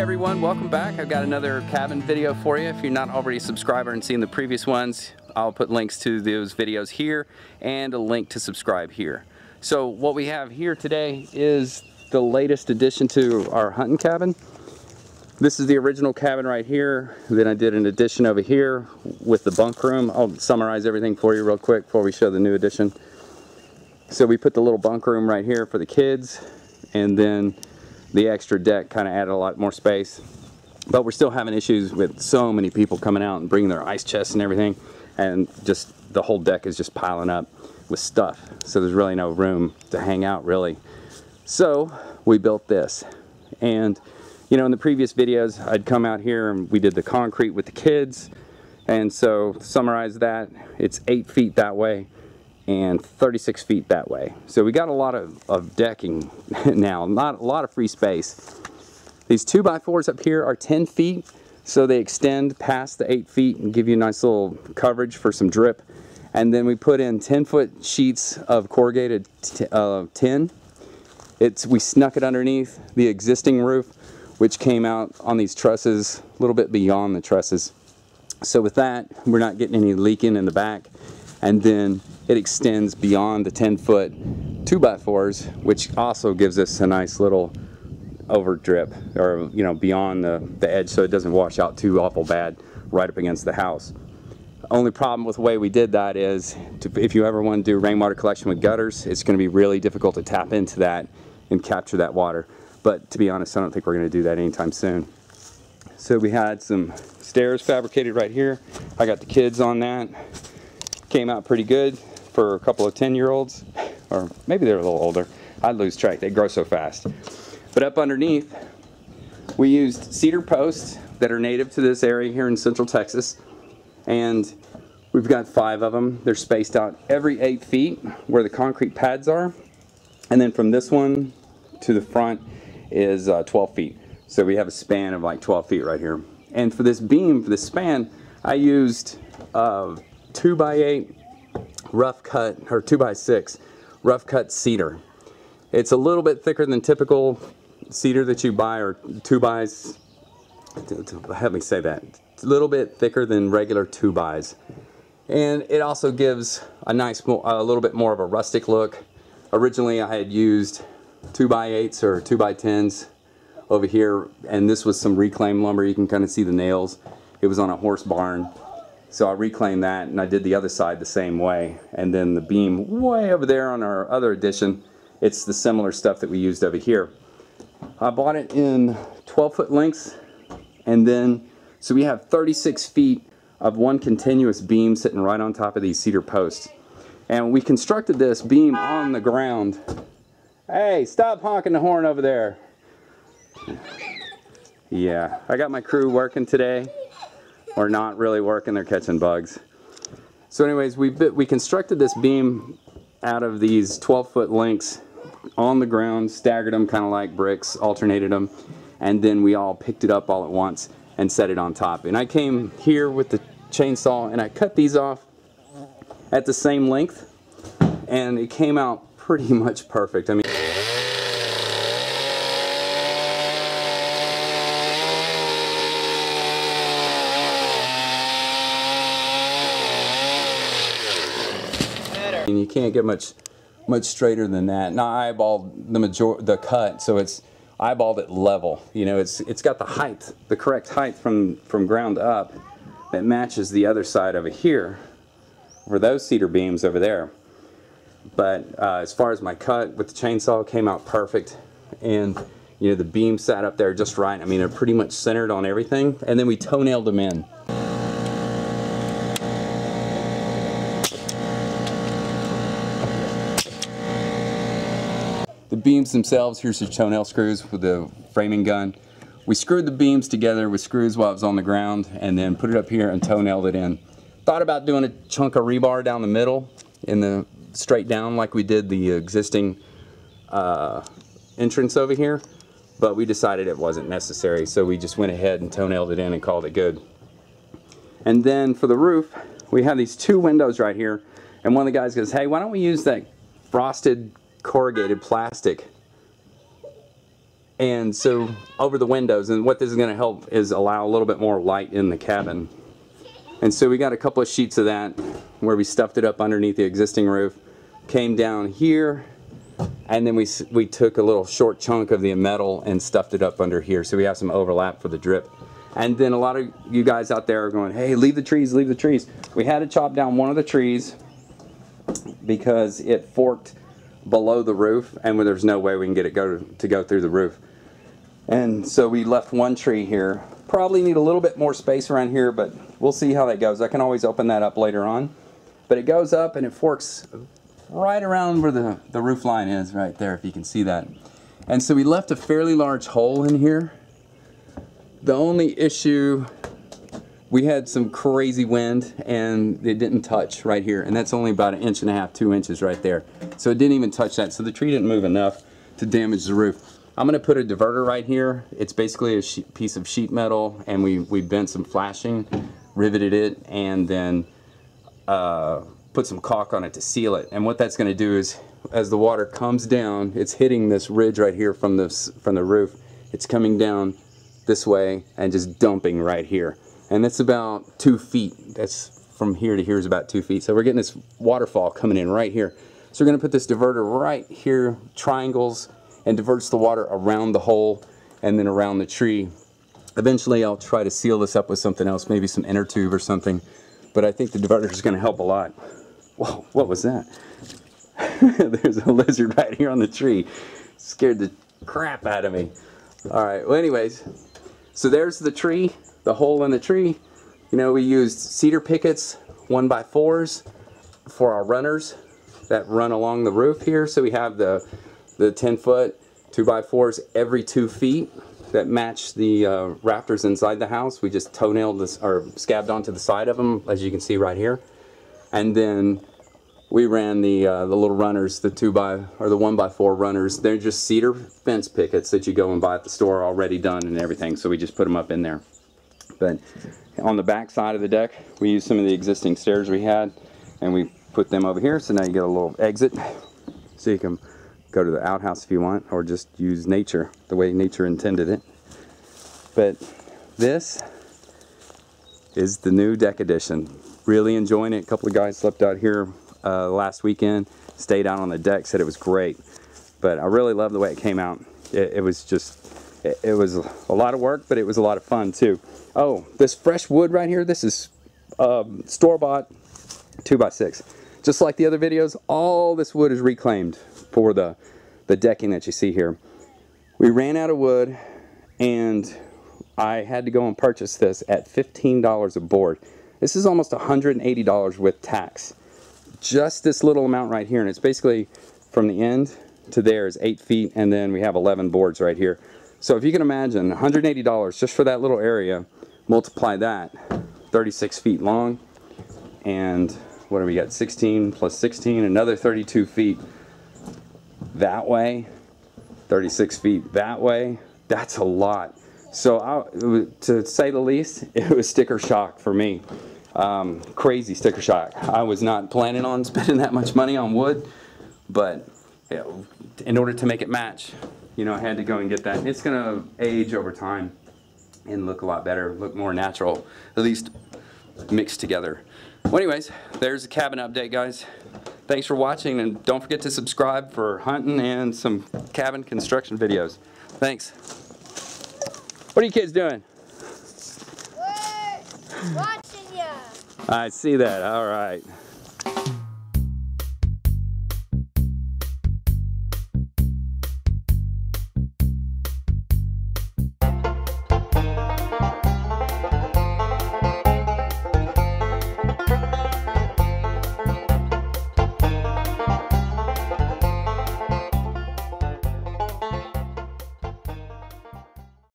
everyone, welcome back. I've got another cabin video for you. If you're not already a subscriber and seen the previous ones, I'll put links to those videos here and a link to subscribe here. So what we have here today is the latest addition to our hunting cabin. This is the original cabin right here. Then I did an addition over here with the bunk room. I'll summarize everything for you real quick before we show the new addition. So we put the little bunk room right here for the kids, and then the extra deck kind of added a lot more space. But we're still having issues with so many people coming out and bringing their ice chests and everything, and just the whole deck is just piling up with stuff. So there's really no room to hang out really. So we built this. And you know, in the previous videos I'd come out here and we did the concrete with the kids. And so to summarize that, it's 8 feet that way and 36 feet that way. So we got a lot of decking now, not a lot of free space. These 2x4s up here are 10 feet, so they extend past the 8 feet and give you a nice little coverage for some drip. And then we put in 10-foot sheets of corrugated tin. We snuck it underneath the existing roof, which came out on these trusses a little bit beyond the trusses. So with that, we're not getting any leaking in the back. And then it extends beyond the 10-foot 2x4s, which also gives us a nice little over drip, or you know, beyond the edge, so it doesn't wash out too awful bad right up against the house. The only problem with the way we did that is, if you ever want to do rainwater collection with gutters, it's going to be really difficult to tap into that and capture that water. But to be honest, I don't think we're going to do that anytime soon. So we had some stairs fabricated right here. I got the kids on that. Came out pretty good for a couple of 10-year-olds, or maybe they're a little older. I'd lose track, they grow so fast. But up underneath, we used cedar posts that are native to this area here in Central Texas, and we've got 5 of them. They're spaced out every 8 feet where the concrete pads are, and then from this one to the front is 12 feet. So we have a span of like 12 feet right here. And for this beam, for this span, I used 2x8 rough cut, or 2x6 rough cut cedar. It's a little bit thicker than typical cedar that you buy, or 2x, let me say that, it's a little bit thicker than regular 2x. And it also gives a nice, a little bit more of a rustic look. Originally I had used 2x8s or 2x10s over here, and this was some reclaimed lumber. You can kind of see the nails. It was on a horse barn. So I reclaimed that, and I did the other side the same way. And then the beam way over there on our other addition, it's the similar stuff that we used over here. I bought it in 12-foot lengths, and then, so we have 36 feet of one continuous beam sitting right on top of these cedar posts. And we constructed this beam on the ground. Hey, stop honking the horn over there. Yeah, I got my crew working today. Or not really working, they're catching bugs. So anyways, we constructed this beam out of these 12-foot lengths on the ground, staggered them kind of like bricks, alternated them, and then we all picked it up all at once and set it on top. And I came here with the chainsaw and I cut these off at the same length, and it came out pretty much perfect. I mean, and you can't get much straighter than that. Now I eyeballed the cut, so it's eyeballed it level. You know, it's got the height, the correct height from ground up that matches the other side over here for those cedar beams over there. But as far as my cut with the chainsaw, came out perfect, and you know, the beam sat up there just right. I mean, they're pretty much centered on everything, and then we toe-nailed them in. The beams themselves, here's your toenail screws with the framing gun. We screwed the beams together with screws while it was on the ground, and then put it up here and toe-nailed it in. Thought about doing a chunk of rebar down the middle, in the straight down like we did the existing entrance over here, but we decided it wasn't necessary, so we just went ahead and toe-nailed it in and called it good. And then for the roof, we have these 2 windows right here, and one of the guys goes, hey, why don't we use that frosted corrugated plastic And so over the windows, and what this is going to help is allow a little bit more light in the cabin. And so we got a couple of sheets of that where we stuffed it up underneath the existing roof, came down here, and then we took a little short chunk of the metal and stuffed it up under here, so we have some overlap for the drip. And then a lot of you guys out there are going, hey, leave the trees, leave the trees. We had to chop down one of the trees because it forked below the roof, and there's no way we can get it to go through the roof. And so we left one tree here. Probably need a little bit more space around here, but we'll see how that goes. I can always open that up later on. But it goes up and it forks right around where the roof line is, right there, if you can see that. And so we left a fairly large hole in here. The only issue, we had some crazy wind and it didn't touch right here. And that's only about 1.5 inches, 2 inches right there. So it didn't even touch that. So the tree didn't move enough to damage the roof. I'm going to put a diverter right here. It's basically a piece of sheet metal, and we bent some flashing, riveted it, and then put some caulk on it to seal it. And what that's going to do is, as the water comes down, it's hitting this ridge right here from the roof. It's coming down this way and just dumping right here. And that's about 2 feet. That's from here to here is about 2 feet. So we're getting this waterfall coming in right here. So we're going to put this diverter right here, triangles, and diverts the water around the hole and then around the tree. Eventually I'll try to seal this up with something else, maybe some inner tube or something, but I think the diverter is going to help a lot. Whoa, what was that? There's a lizard right here on the tree. Scared the crap out of me. Alright, well anyways, so there's the tree, the hole in the tree. You know, we used cedar pickets, 1x4s for our runners that run along the roof here. So we have the 10-foot 2x4s every 2 feet that match the rafters inside the house. We just toenailed this, or scabbed onto the side of them, as you can see right here. And then we ran the little runners, the 1x4 runners. They're just cedar fence pickets that you go and buy at the store already done and everything. So we just put them up in there. But on the back side of the deck, we used some of the existing stairs we had, and we put them over here. So now you get a little exit, so you can go to the outhouse if you want, or just use nature the way nature intended it. But this is the new deck edition. Really enjoying it. A couple of guys slept out here last weekend, stayed out on the deck, said it was great. But I really love the way it came out. It was a lot of work, but it was a lot of fun too. Oh, this fresh wood right here, this is store-bought 2x6. Just like the other videos, all this wood is reclaimed for the decking that you see here. We ran out of wood, and I had to go and purchase this at $15 a board. This is almost $180 with tax. Just this little amount right here, and it's basically from the end to there is 8 feet, and then we have 11 boards right here. So if you can imagine, $180 just for that little area, multiply that, 36 feet long, and what do we got, 16 plus 16, another 32 feet that way, 36 feet that way. That's a lot. So to say the least, it was sticker shock for me. Crazy sticker shock. I was not planning on spending that much money on wood, but you know, in order to make it match, you know, I had to go and get that. It's going to age over time and look a lot better, look more natural, at least mixed together. Well, anyways, there's the cabin update, guys. Thanks for watching, and don't forget to subscribe for hunting and some cabin construction videos. Thanks. What are you kids doing? We're watching you. I see that. All right.